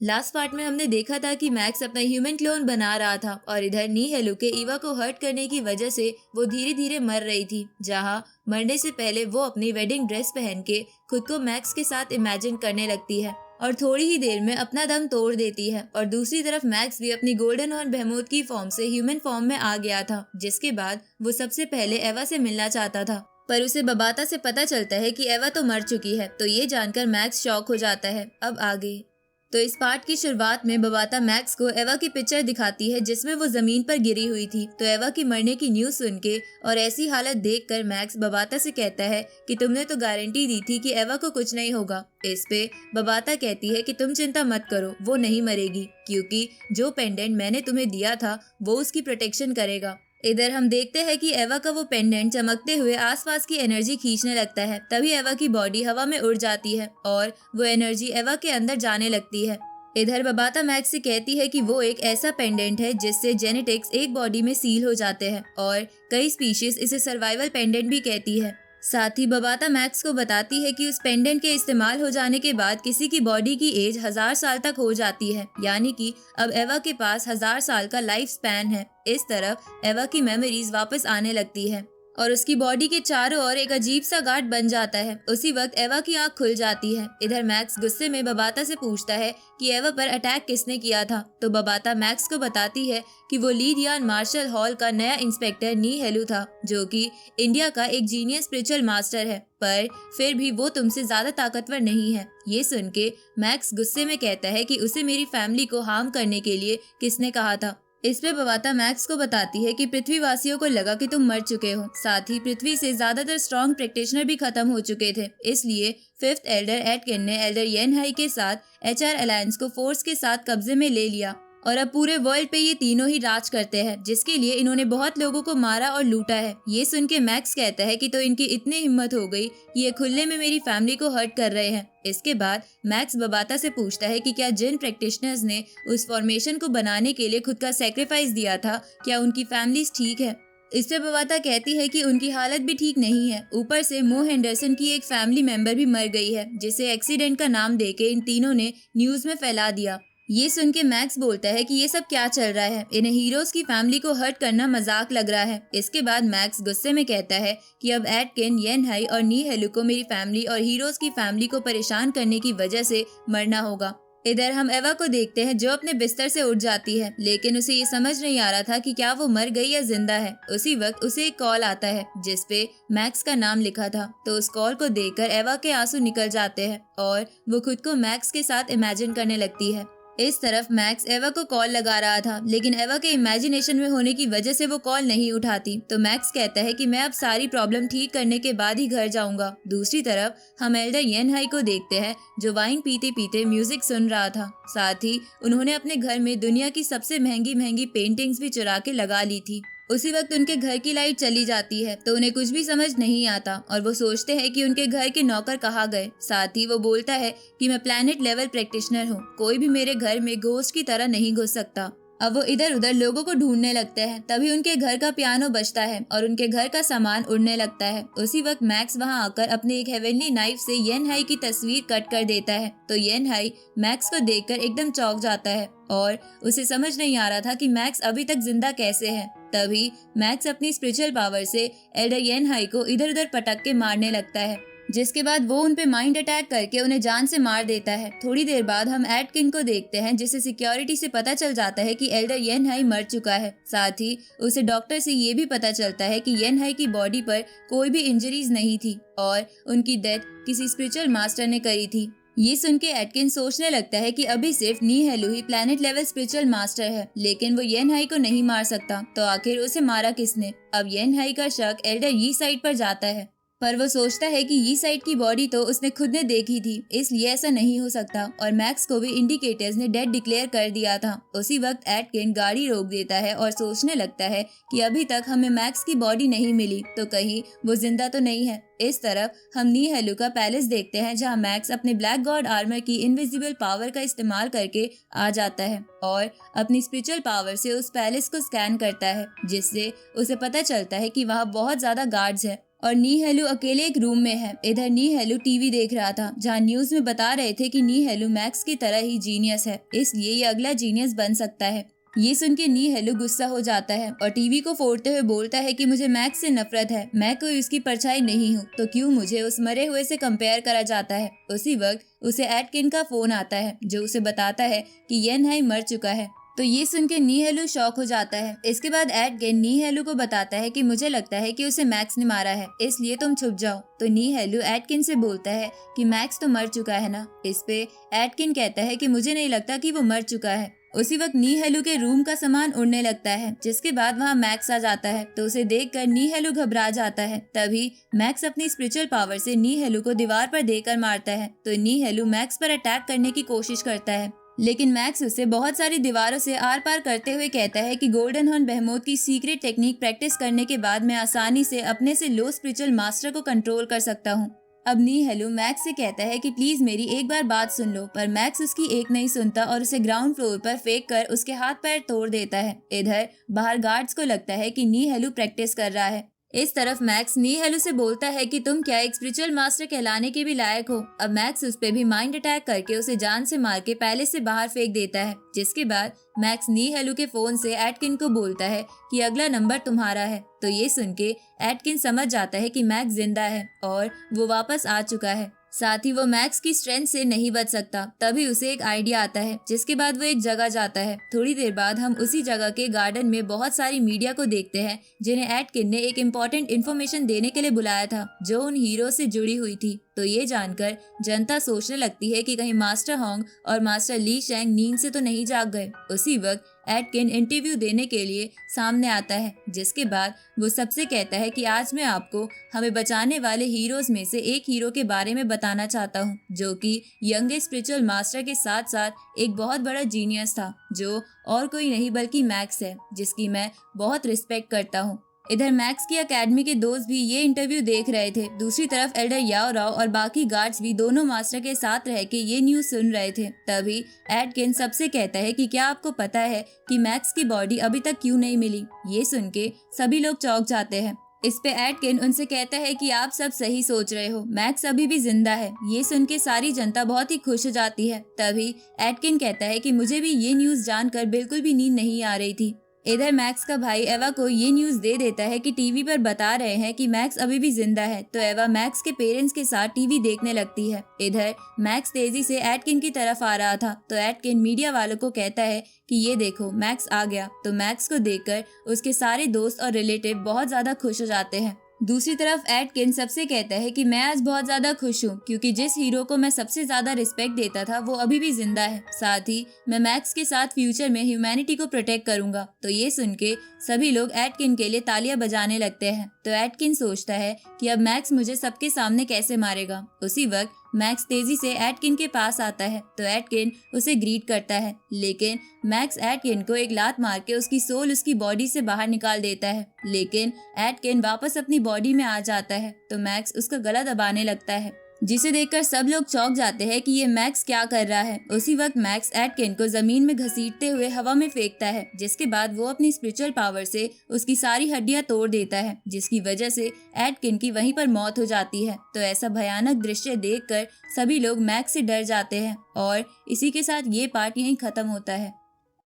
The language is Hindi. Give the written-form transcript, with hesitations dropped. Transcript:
लास्ट पार्ट में हमने देखा था कि मैक्स अपना ह्यूमन क्लोन बना रहा था और इधर नी हेलू के ईवा को हर्ट करने की वजह से वो धीरे धीरे मर रही थी, जहां मरने से पहले वो अपनी वेडिंग ड्रेस पहन के खुद को मैक्स के साथ इमेजिन करने लगती है और थोड़ी ही देर में अपना दम तोड़ देती है। और दूसरी तरफ मैक्स भी अपनी गोल्डन हॉर्न बेहेमोथ की फॉर्म से ह्यूमन फॉर्म में आ गया था, जिसके बाद वो सबसे पहले एवा से मिलना चाहता था, पर उसे बबाता से पता चलता है कि एवा तो मर चुकी है। तो ये जानकर मैक्स शॉक हो जाता है। अब आगे तो इस पार्ट की शुरुआत में बबाता मैक्स को एवा की पिक्चर दिखाती है जिसमें वो जमीन पर गिरी हुई थी। तो एवा की मरने की न्यूज सुन के और ऐसी हालत देखकर मैक्स बबाता से कहता है कि तुमने तो गारंटी दी थी कि एवा को कुछ नहीं होगा। इस पे बबाता कहती है कि तुम चिंता मत करो, वो नहीं मरेगी, क्योंकि जो पेंडेंट मैंने तुम्हें दिया था वो उसकी प्रोटेक्शन करेगा। इधर हम देखते हैं कि एवा का वो पेंडेंट चमकते हुए आसपास की एनर्जी खींचने लगता है। तभी एवा की बॉडी हवा में उड़ जाती है और वो एनर्जी एवा के अंदर जाने लगती है। इधर बबाता मैक्स से कहती है कि वो एक ऐसा पेंडेंट है जिससे जेनेटिक्स एक बॉडी में सील हो जाते हैं और कई स्पीशीज इसे सर्वाइवल पेंडेंट भी कहती है। साथ ही बबाता मैक्स को बताती है कि उस पेंडेंट के इस्तेमाल हो जाने के बाद किसी की बॉडी की एज 1000 साल तक हो जाती है, यानी कि अब एवा के पास 1000 साल का लाइफ स्पैन है। इस तरफ एवा की मेमोरीज वापस आने लगती है और उसकी बॉडी के चारों ओर एक अजीब सा गार्ड बन जाता है। उसी वक्त एवा की आंख खुल जाती है। इधर मैक्स गुस्से में बबाता से पूछता है कि एवा पर अटैक किसने किया था। तो बबाता मैक्स को बताती है कि वो ली दियान मार्शल हॉल का नया इंस्पेक्टर नी हेलू था, जो कि इंडिया का एक जीनियस स्पिरिचुअल मास्टर है, पर फिर भी वो तुमसे ज्यादा ताकतवर नहीं है। ये सुन के मैक्स गुस्से में कहता है कि उसे मेरी फैमिली को हार्म करने के लिए किसने कहा था। इस पे बबाता मैक्स को बताती है कि पृथ्वीवासियों को लगा कि तुम मर चुके हो, साथ ही पृथ्वी से ज्यादातर स्ट्रॉन्ग प्रैक्टिशनर भी खत्म हो चुके थे, इसलिए फिफ्थ एल्डर एटकिन ने एल्डर येन हाई के साथ एचआर अलायंस को फोर्स के साथ कब्जे में ले लिया और अब पूरे वर्ल्ड पे ये तीनों ही राज करते हैं, जिसके लिए इन्होंने बहुत लोगों को मारा और लूटा है। ये सुन के मैक्स कहता है कि तो इनकी इतनी हिम्मत हो गई कि ये खुले में मेरी फैमिली को हर्ट कर रहे हैं। इसके बाद मैक्स बबाता से पूछता है कि क्या जिन प्रैक्टिशनर्स ने उस फॉर्मेशन को बनाने के लिए खुद का सेक्रीफाइस दिया था, क्या उनकी फैमिलीज ठीक है। इस पे बबाता कहती है कि उनकी हालत भी ठीक नहीं है, ऊपर से मो हेंडरसन की एक फैमिली मेंबर भी मर गई है, जिसे एक्सीडेंट का नाम देके इन तीनों ने न्यूज में फैला दिया। ये सुन के मैक्स बोलता है कि ये सब क्या चल रहा है, इन्हें हीरोज की फैमिली को हर्ट करना मजाक लग रहा है। इसके बाद मैक्स गुस्से में कहता है कि अब एटकिन, येन हाई और नी हेलू को मेरी फैमिली और हीरोज की फैमिली को परेशान करने की वजह से मरना होगा। इधर हम एवा को देखते हैं जो अपने बिस्तर से उठ जाती है, लेकिन उसे ये समझ नहीं आ रहा था कि क्या वो मर गई या जिंदा है। उसी वक्त उसे एक कॉल आता है जिसपे मैक्स का नाम लिखा था। तो उस कॉल को देखकर एवा के आंसू निकल जाते हैं और वो खुद को मैक्स के साथ इमेजिन करने लगती है। इस तरफ मैक्स एवा को कॉल लगा रहा था, लेकिन एवा के इमेजिनेशन में होने की वजह से वो कॉल नहीं उठाती। तो मैक्स कहता है कि मैं अब सारी प्रॉब्लम ठीक करने के बाद ही घर जाऊंगा। दूसरी तरफ हम एल्डर येन हाई को देखते हैं जो वाइन पीते पीते म्यूजिक सुन रहा था। साथ ही उन्होंने अपने घर में दुनिया की सबसे महंगी महंगी पेंटिंग्स भी चुरा के लगा ली थी। उसी वक्त उनके घर की लाइट चली जाती है तो उन्हें कुछ भी समझ नहीं आता और वो सोचते हैं कि उनके घर के नौकर कहाँ गए। साथ ही वो बोलता है कि मैं प्लैनेट लेवल प्रैक्टिशनर हूँ, कोई भी मेरे घर में घोस्ट की तरह नहीं घुस सकता। अब वो इधर उधर लोगों को ढूंढने लगते हैं। तभी उनके घर का पियानो बजता है और उनके घर का सामान उड़ने लगता है। उसी वक्त मैक्स वहां आकर अपने एक हेवनली नाइफ से येन हाई की तस्वीर कट कर देता है। तो येन हाई मैक्स को देखकर एकदम चौंक जाता है और उसे समझ नहीं आ रहा था कि मैक्स अभी तक जिंदा कैसे है। तभी मैक्स अपनी स्पिरिचुअल पावर से एल्डर येन हाई को इधर उधर पटक के मारने लगता है, जिसके बाद वो उन पे माइंड अटैक करके उन्हें जान से मार देता है। थोड़ी देर बाद हम एटकिन को देखते हैं जिसे सिक्योरिटी से पता चल जाता है कि एल्डर येन हाई मर चुका है। साथ ही उसे डॉक्टर से ये भी पता चलता है कि येन हाई की बॉडी पर कोई भी इंजरीज नहीं थी और उनकी डेथ किसी स्पिरिचुअल मास्टर ने करी थी। ये सुन के एटकिन सोचने लगता है कि अभी सिर्फ नी हेलू ही प्लैनेट लेवल स्पिरिचुअल मास्टर है, लेकिन वो येन हाई को नहीं मार सकता। तो आखिर उसे मारा किसने। अब येन हाई का शक एल्डर यी साइड पर जाता है, पर वो सोचता है कि यी साइड की बॉडी तो उसने खुद ने देखी थी, इसलिए ऐसा नहीं हो सकता। और मैक्स को भी इंडिकेटर्स ने डेड डिक्लेयर कर दिया था। उसी वक्त एटकिन गाड़ी रोक देता है और सोचने लगता है कि अभी तक हमें मैक्स की बॉडी नहीं मिली, तो कहीं वो जिंदा तो नहीं है। इस तरफ हम नी हेलू का पैलेस देखते हैं जहां मैक्स अपने ब्लैक गॉड आर्मर की इनविजिबल पावर का इस्तेमाल करके आ जाता है और अपनी स्पिरिचुअल पावर से उस पैलेस को स्कैन करता है, जिससे उसे पता चलता है कि वहां बहुत ज्यादा गार्ड्स हैं और नी हेलू अकेले एक रूम में है। इधर नी हेलू टीवी देख रहा था जहाँ न्यूज में बता रहे थे कि नी हेलू मैक्स की तरह ही जीनियस है, इसलिए ये अगला जीनियस बन सकता है। ये सुन के नी हेलू गुस्सा हो जाता है और टीवी को फोड़ते हुए बोलता है कि मुझे मैक्स से नफरत है, मैं कोई उसकी परछाई नहीं हूँ, तो क्यों मुझे उस मरे हुए से कंपेयर करा जाता है। उसी वक्त उसे एटकिन का फोन आता है जो उसे बताता है कि येनहाई मर चुका है। तो ये सुन के नी हेलू शॉक हो जाता है। इसके बाद एटकिन नी हेलू को बताता है कि मुझे लगता है कि उसे मैक्स ने मारा है, इसलिए तुम छुप जाओ। तो नी हेलू एटकिन से बोलता है कि मैक्स तो मर चुका है ना। इस पे एटकिन कहता है कि मुझे नहीं लगता कि वो मर चुका है। उसी वक्त नी हेलू के रूम का सामान उड़ने लगता है, जिसके बाद वहाँ मैक्स आ जाता है। तो उसे देखकर नी हेलू घबरा जाता है। तभी मैक्स अपनी स्पिरिचुअल पावर से नी हेलू को दीवार पर देकर मारता है। तो नी हेलू मैक्स पर अटैक करने की कोशिश करता है, लेकिन मैक्स उसे बहुत सारी दीवारों से आर पार करते हुए कहता है कि गोल्डन हॉर्न बेहेमोथ की सीक्रेट टेक्निक प्रैक्टिस करने के बाद मैं आसानी से अपने से लो स्पिरिचुअल मास्टर को कंट्रोल कर सकता हूँ। अब नी हेलू मैक्स से कहता है कि प्लीज मेरी एक बार बात सुन लो, पर मैक्स उसकी एक नहीं सुनता और उसे ग्राउंड फ्लोर पर फेंक कर उसके हाथ पैर तोड़ देता है। इधर बाहर गार्ड्स को लगता है कि नी हेलू प्रैक्टिस कर रहा है। इस तरफ मैक्स नी हेलू से बोलता है कि तुम क्या एक स्पिरिचुअल मास्टर कहलाने के भी लायक हो। अब मैक्स उस पे भी माइंड अटैक करके उसे जान से मार के पैलेस से बाहर फेंक देता है, जिसके बाद मैक्स नी हेलू के फोन से एटकिन को बोलता है कि अगला नंबर तुम्हारा है। तो ये सुन के एटकिन समझ जाता है कि मैक्स जिंदा है और वो वापस आ चुका है। साथ ही वो मैक्स की स्ट्रेंथ से नहीं बच सकता। तभी उसे एक आइडिया आता है, जिसके बाद वो एक जगह जाता है। थोड़ी देर बाद हम उसी जगह के गार्डन में बहुत सारी मीडिया को देखते हैं, जिन्हें एटकिन ने एक इम्पोर्टेंट इन्फॉर्मेशन देने के लिए बुलाया था, जो उन हीरो से जुड़ी हुई थी। तो ये जानकर जनता सोचने लगती है कि कहीं मास्टर होंग और मास्टर ली शेंग नींद से तो नहीं जाग गए। उसी वक्त एटकिन इंटरव्यू देने के लिए सामने आता है, जिसके बाद वो सबसे कहता है कि आज मैं आपको हमें बचाने वाले हीरोज में से एक हीरो के बारे में बताना चाहता हूँ, जो कि यंगेस्ट स्पिरिचुअल मास्टर के साथ साथ एक बहुत बड़ा जीनियस था, जो और कोई नहीं बल्कि मैक्स है, जिसकी मैं बहुत रिस्पेक्ट करता हूँ। इधर मैक्स की एकेडमी के दोस्त भी ये इंटरव्यू देख रहे थे। दूसरी तरफ एल्डर याओ राव और बाकी गार्ड्स भी दोनों मास्टर के साथ रह के ये न्यूज सुन रहे थे। तभी एटकिन सबसे कहता है कि क्या आपको पता है कि मैक्स की बॉडी अभी तक क्यों नहीं मिली। ये सुन के सभी लोग चौंक जाते हैं। इस पे एटकिन उनसे कहता है कि आप सब सही सोच रहे हो, मैक्स अभी भी जिंदा है। ये सुन के सारी जनता बहुत ही खुश हो जाती है। तभी एटकिन कहता है कि मुझे भी ये न्यूज जानकर बिल्कुल भी नींद नहीं आ रही थी। इधर मैक्स का भाई एवा को ये न्यूज दे देता है कि टीवी पर बता रहे हैं कि मैक्स अभी भी जिंदा है। तो एवा मैक्स के पेरेंट्स के साथ टीवी देखने लगती है। इधर मैक्स तेजी से एटकिन की तरफ आ रहा था, तो एटकिन मीडिया वालों को कहता है कि ये देखो मैक्स आ गया। तो मैक्स को देखकर उसके सारे दोस्त और रिलेटिव बहुत ज्यादा खुश हो जाते हैं। दूसरी तरफ एटकिन सबसे कहता है कि मैं आज बहुत ज्यादा खुश हूँ, क्योंकि जिस हीरो को मैं सबसे ज्यादा रिस्पेक्ट देता था वो अभी भी जिंदा है। साथ ही मैं मैक्स के साथ फ्यूचर में ह्यूमैनिटी को प्रोटेक्ट करूंगा। तो ये सुन के सभी लोग एटकिन के लिए तालियां बजाने लगते हैं। तो एटकिन सोचता है कि अब मैक्स मुझे सबके सामने कैसे मारेगा। उसी वक्त मैक्स तेजी से एटकिन के पास आता है, तो एटकिन उसे ग्रीट करता है, लेकिन मैक्स एटकिन को एक लात मार के उसकी सोल उसकी बॉडी से बाहर निकाल देता है। लेकिन एटकिन वापस अपनी बॉडी में आ जाता है, तो मैक्स उसका गला दबाने लगता है, जिसे देखकर सब लोग चौंक जाते हैं कि ये मैक्स क्या कर रहा है। उसी वक्त मैक्स एटकिन को जमीन में घसीटते हुए हवा में फेंकता है, जिसके बाद वो अपनी स्पिरिचुअल पावर से उसकी सारी हड्डियां तोड़ देता है, जिसकी वजह से एटकिन की वहीं पर मौत हो जाती है। तो ऐसा भयानक दृश्य देखकर सभी लोग मैक्स से डर जाते हैं और इसी के साथ ये पार्ट यहीं खत्म होता है।